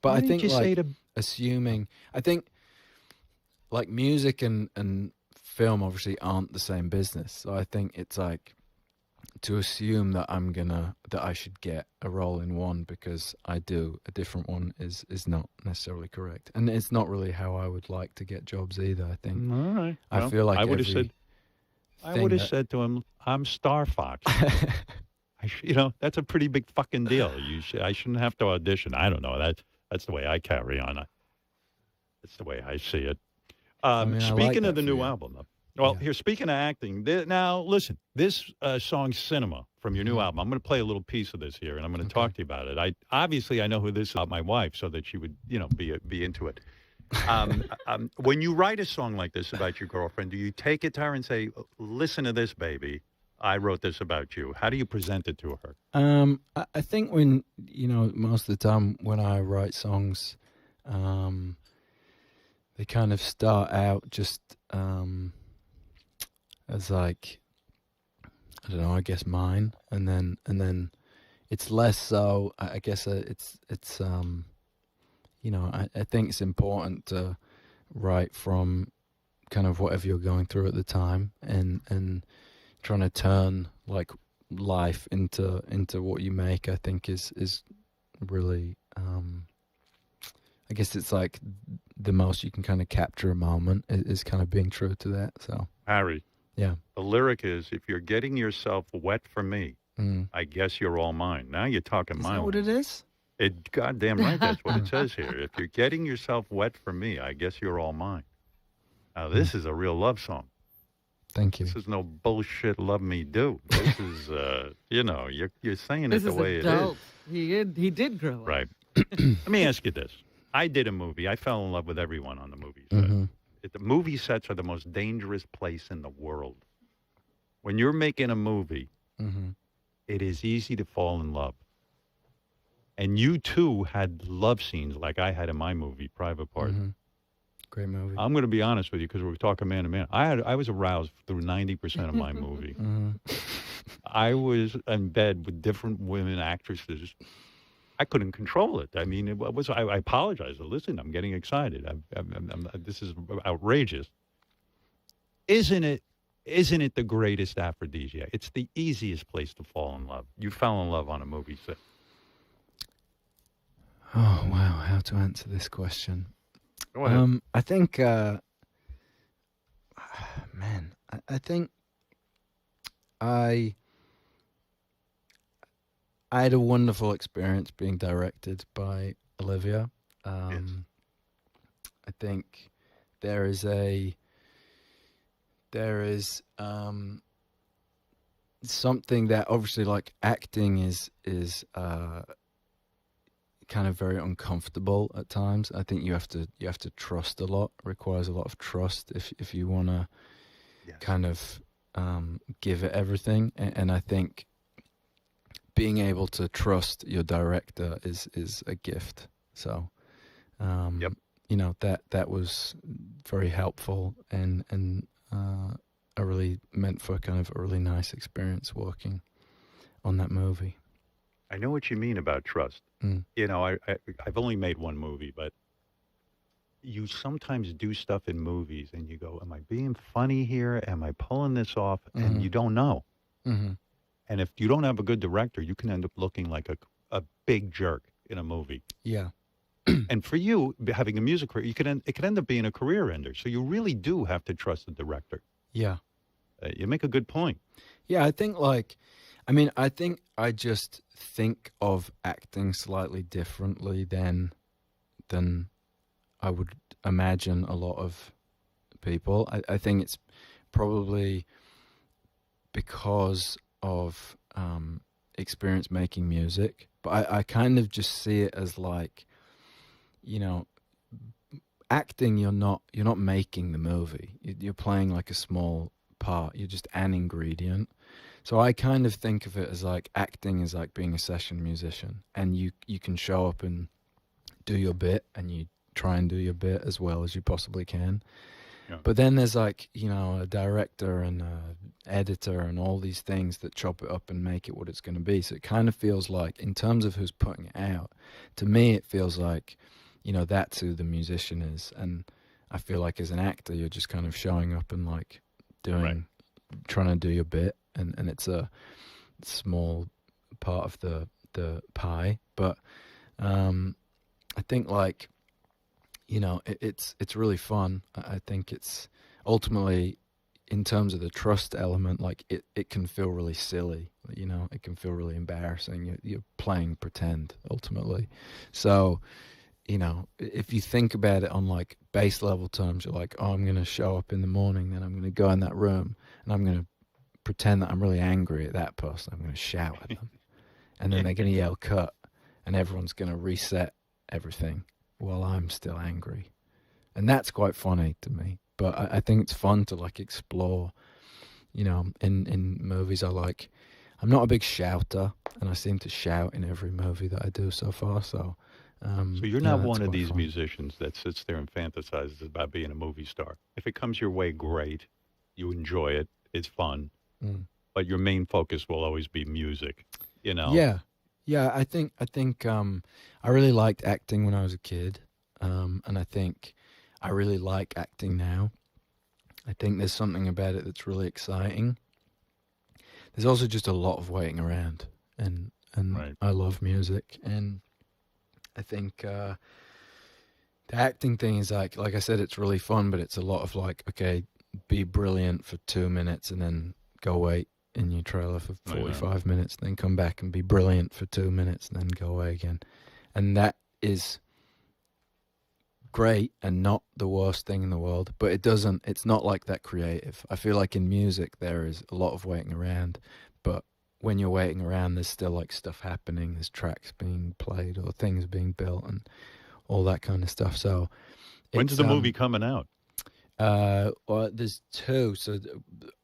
But Why I didn't think you say like to? assuming, I think like music and film obviously aren't the same business. So I think it's like to assume that that I should get a role in one because I do a different one is not necessarily correct, and it's not really how I would like to get jobs either. I think All right. I Well, feel like I would have every said. I would thing have that said to him, "I'm Star Fox." You know, that's a pretty big fucking deal. I shouldn't have to audition. I don't know. That's the way I carry on. That's the way I see it. I mean I like Speaking of that the for new you. album, though. Well, Yeah. here, speaking of acting, now listen, this song "Cinema" from your new Mhm. album. I'm going to play a little piece of this here, and I'm going to Okay. talk to you about it. I know who this is about my wife, so that she would, be into it. When you write a song like this about your girlfriend, do you take it to her and say, "Listen to this, baby. I wrote this about you"? How do you present it to her? I think when most of the time when I write songs, they kind of start out just as like I don't know, I guess mine, and then it's less so. I guess it's I think it's important to write from kind of whatever you're going through at the time, and trying to turn like life into what you make. I think is really I guess it's like the most you can kind of capture a moment is kind of being true to that. So Harry, yeah. the lyric is, "If you're getting yourself wet for me, Mm. I guess you're all mine." Now you're talking Is my that what it language. is? Goddamn right, that's what it says here. "If you're getting yourself wet for me, I guess you're all mine." Now this is a real love song. Thank you. This is no bullshit. Love me do. This is, you're saying This it the is way adult. it is. He did grow up. Right. Let me ask you this. I did a movie. I fell in love with everyone on the movie set. Mm-hmm. The movie sets are the most dangerous place in the world. When you're making a movie, Mm-hmm. it is easy to fall in love. And you too had love scenes like I had in my movie, Private Part. Mm-hmm. Great movie. I'm going to be honest with you because we're talking man to man. I was aroused through 90% of my movie. Mm-hmm. I was in bed with different women actresses. I couldn't control it. I mean, I apologize. Listen, I'm getting excited. This is outrageous. Isn't it the greatest aphrodisiac? It's the easiest place to fall in love. You fell in love on a movie set. Oh wow, how to answer this question? Go ahead. I think, man, I think I had a wonderful experience being directed by Olivia. Yes. I think there is something that obviously like acting is kind of very uncomfortable at times. I think you have to trust a lot. Requires a lot of trust if you want to kind of give it everything. And I think being able to trust your director is a gift. So, that was very helpful and I really meant for kind of a really nice experience working on that movie. I know what you mean about trust. Mm. I've only made one movie, but you sometimes do stuff in movies and you go, am I being funny here? Am I pulling this off? Mm-hmm. And you don't know. Mm-hmm. And if you don't have a good director, you can end up looking like a big jerk in a movie. Yeah. And for you, having a music career, it could end up being a career ender. So you really do have to trust the director. Yeah. You make a good point. Yeah, I think I just think of acting slightly differently than I would imagine a lot of people. I think it's probably because of experience making music, but I kind of just see it as like, acting. You're not making the movie. You're playing like a small part. You're just an ingredient. So I kind of think of it as like acting is like being a session musician, and you can show up and do your bit, and you try and do your bit as well as you possibly can. Yeah. But then there's like, you know, a director and a editor and all these things that chop it up and make it what it's going to be. So it kind of feels like, in terms of who's putting it out, to me, it feels like, you know, that's who the musician is. And I feel like as an actor, you're just kind of showing up and like Right. trying to do your bit. And it's a small part of the pie. But I think like, you know, it's really fun. I think it's ultimately, in terms of the trust element, like it can feel really silly. You know, it can feel really embarrassing. You're playing pretend ultimately. So, you know, if you think about it on like base level terms, you're like, oh, I'm going to show up in the morning, then I'm going to go in that room and I'm going to pretend that I'm really angry at that person. I'm going to shout at them, and then they're going to yell cut, and everyone's going to reset everything while I'm still angry. And that's quite funny to me. But I think it's fun to like explore, you know, in movies. I'm not a big shouter, and I seem to shout in every movie that I do so far. So, So you're yeah, not that's one of quite these fun. musicians that sits there and fantasizes about being a movie star. If it comes your way, great. You enjoy it. It's fun. Mm. But your main focus will always be music, you know? Yeah, yeah. I think I really liked acting when I was a kid, and I think I really like acting now. I think there's something about it that's really exciting. There's also just a lot of waiting around, and Right. I love music, and I think the acting thing is like I said, it's really fun, but it's a lot of like, okay, be brilliant for 2 minutes and then go wait in your trailer for I know. 45 minutes, then come back and be brilliant for 2 minutes and then go away again. And that is great and not the worst thing in the world, but it's not like that creative. I feel like in music, there is a lot of waiting around, but when you're waiting around, there's still like stuff happening, there's tracks being played or things being built and all that kind of stuff. So When's it's the movie coming out? well, there's two. So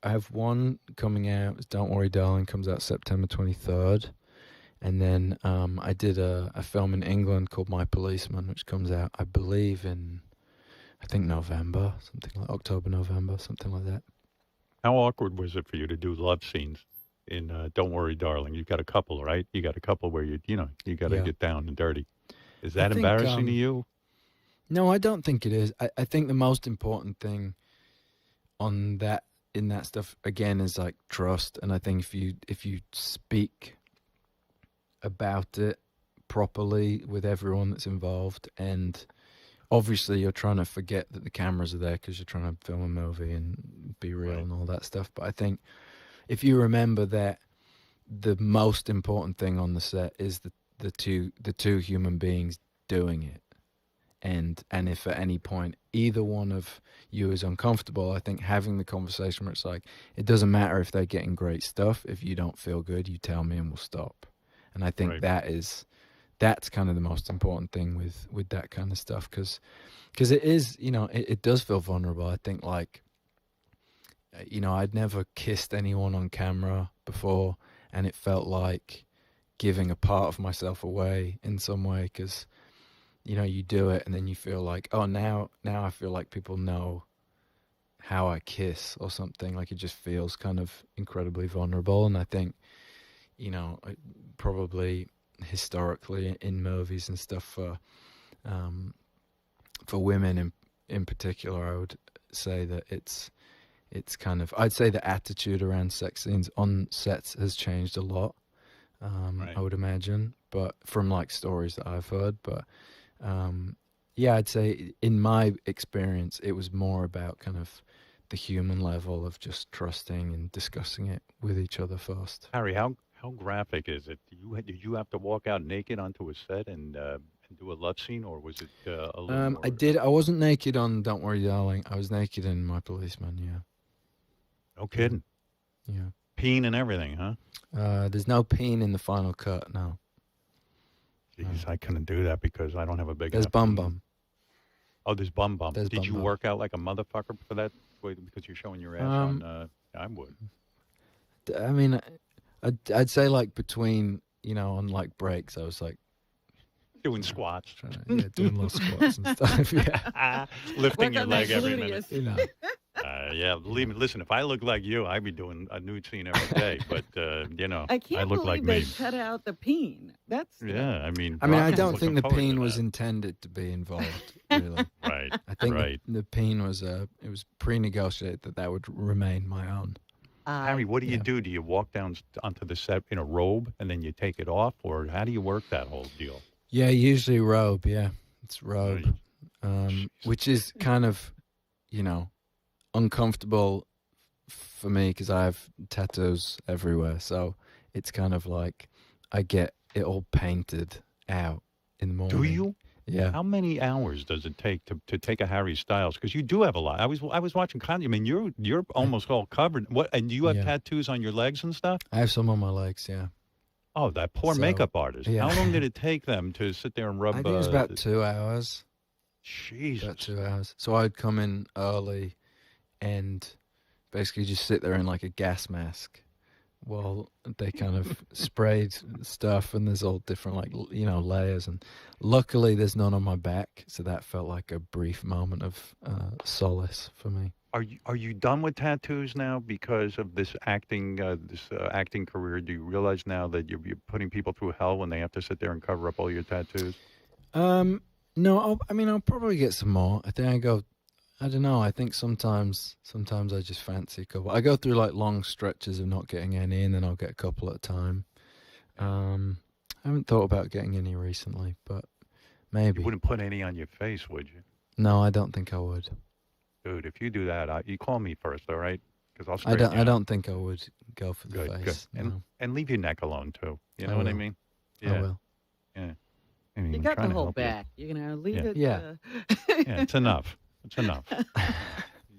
I have one coming out. Don't Worry, Darling comes out September 23rd, and then I did a film in England called My Policeman, which comes out, I believe, in I think November, something like October, November, something like that. How awkward was it for you to do love scenes in Don't Worry, Darling? You've got a couple, right? You got a couple where you got to Yeah, get down and dirty. Is I that think embarrassing to you? no, I don't think it is. I think the most important thing on that in that stuff again is like trust, and I think if you speak about it properly with everyone that's involved, and obviously you're trying to forget that the cameras are there because you're trying to film a movie and be real Right. and all that stuff. But I think if you remember that the most important thing on the set is the two human beings doing it, and if at any point either one of you is uncomfortable, I think having the conversation where it's like, it doesn't matter if they're getting great stuff, if you don't feel good, you tell me and we'll stop. And I think Right. that's kind of the most important thing with that kind of stuff, because it is, you know, it does feel vulnerable. I think like, you know, I'd never kissed anyone on camera before, and it felt like giving a part of myself away in some way, because, you know, you do it and then you feel like, oh, now I feel like people know how I kiss or something. Like it just feels kind of incredibly vulnerable. And I think, you know, probably historically in movies and stuff, for women in particular, I would say that it's kind of, I'd say the attitude around sex scenes on sets has changed a lot. I Right. would imagine, but from like stories that I've heard, but yeah, I'd say in my experience, it was more about kind of the human level of just trusting and discussing it with each other first. Harry, how graphic is it? Did you have to walk out naked onto a set and do a love scene, or was it a little I more? did. I wasn't naked on Don't Worry, Darling. I was naked in My Policeman. Yeah, No yeah, kidding. yeah. Peen and everything, huh? There's no peen in the final cut. No, no. Jeez, I couldn't do that because I don't have a big There's enough Bum peen. Bum. Oh, there's bum bum. There's Did Bum you Bum. work out like a motherfucker for that? Because you're showing your ass on. Um, I would. I mean, I'd say like between, you know, on like breaks, I was like Doing squats. Yeah, doing little squats and stuff. Yeah, Lifting Work your on that leg every minute. gluteus. you know. Yeah, believe me. Listen, if I look like you, I'd be doing a nude scene every day. But you know, I I can't look like believe me. they cut out the peen. That's Yeah, I mean, I mean, I Rock is don't looking think the forward to peen was that. intended to be involved. Really, Right, I think right. the peen was it was pre-negotiated that would remain my own. Harry, what do you Yeah. do? Do you walk down onto the set in a robe and then you take it off, or how do you work that whole deal? Yeah, usually robe. Yeah, it's Oh, robe, which is kind of, uncomfortable for me because I have tattoos everywhere. So it's kind of like I get it all painted out in the morning. Do you? Yeah. How many hours does it take to take a Harry Styles? Because you do have a lot. I was watching Kanye. I mean, you're almost all covered. What? And do you have Yeah. tattoos on your legs and stuff? I have some on my legs. Yeah. Oh, that poor So, makeup artist. yeah. How long did it take them to sit there and rub? I think it was about 2 hours. Jesus. About 2 hours. So I'd come in early and basically just sit there in like a gas mask while they kind of sprayed stuff, and there's all different layers, and luckily there's none on my back, so that felt like a brief moment of solace for me. Are you done with tattoos now because of this acting acting career? Do you realize now that you're putting people through hell when they have to sit there and cover up all your tattoos? No, I'll probably get some more. I don't know. I think sometimes I just fancy a couple. I go through like long stretches of not getting any, and then I'll get a couple at a time. I haven't thought about getting any recently, but maybe. You wouldn't put any on your face, would you? No, I don't think I would. Dude, if you do that, you call me first, all right? Because I'll I straighten don't. you I out. don't think I would go for the Good, face. good. No. And leave your neck alone too. You I know what I will. mean? I will. Yeah. I mean, You I'm got trying the to whole help you. back. You're gonna leave it. Yeah. Yeah, it's enough. It's enough.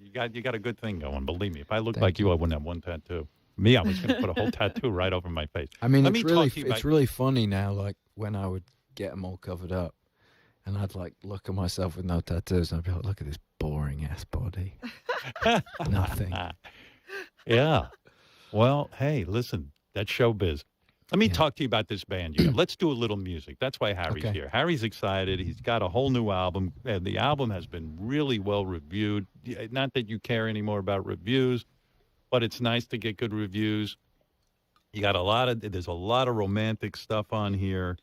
You got a good thing going. Believe me. If I looked Thank like you, I wouldn't have one tattoo. Me, I was going to put a whole tattoo right over my face. I mean, Let me it's really talk to you about- it's really funny now. Like when I would get them all covered up, and I'd like look at myself with no tattoos, and I'd be like, "Look at this boring ass body, nothing." Yeah. Well, hey, listen, that's showbiz. Let me Yeah. talk to you about this band. Let's do a little music. That's why Harry's Okay. here. Harry's excited. He's got a whole new album. And the album has been really well reviewed. Not that you care anymore about reviews, but it's nice to get good reviews. You got there's a lot of romantic stuff on here.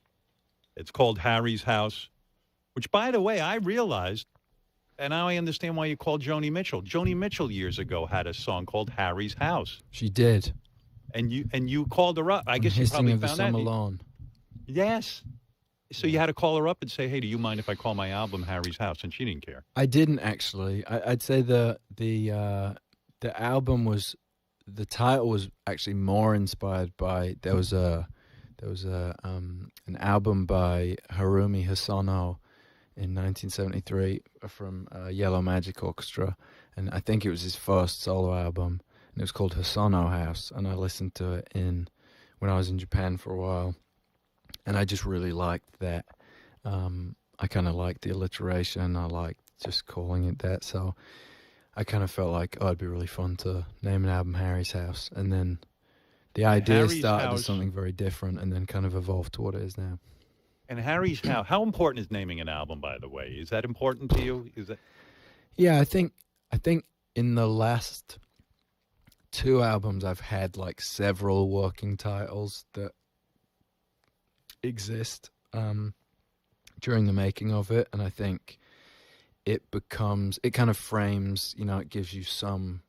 It's called Harry's House, which, by the way, I realized, and now I understand why you called Joni Mitchell. Joni Mitchell years ago had a song called Harry's House. She did. And you called her up. I guess you Hissing probably of the found summer that. lawn. Yes. So you had to call her up and say, "Hey, do you mind if I call my album Harry's House?" And she didn't care. I didn't actually. I'd say the album was, the title was actually more inspired by there was an album by Harumi Hosono in 1973 from Yellow Magic Orchestra, and I think it was his first solo album, and it was called Hosono House, and I listened to it when I was in Japan for a while, and I just really liked that. I kind of liked the alliteration. I liked just calling it that, so I kind of felt like, it'd be really fun to name an album Harry's House, and then the idea Harry's started House. as something very different, and then kind of evolved to what it is now. And Harry's House. How important is naming an album, by the way? Is that important to you? Is that? Yeah, I think in the last 2 albums I've had like several working titles that exist during the making of it, and I think it kind of frames, it gives you some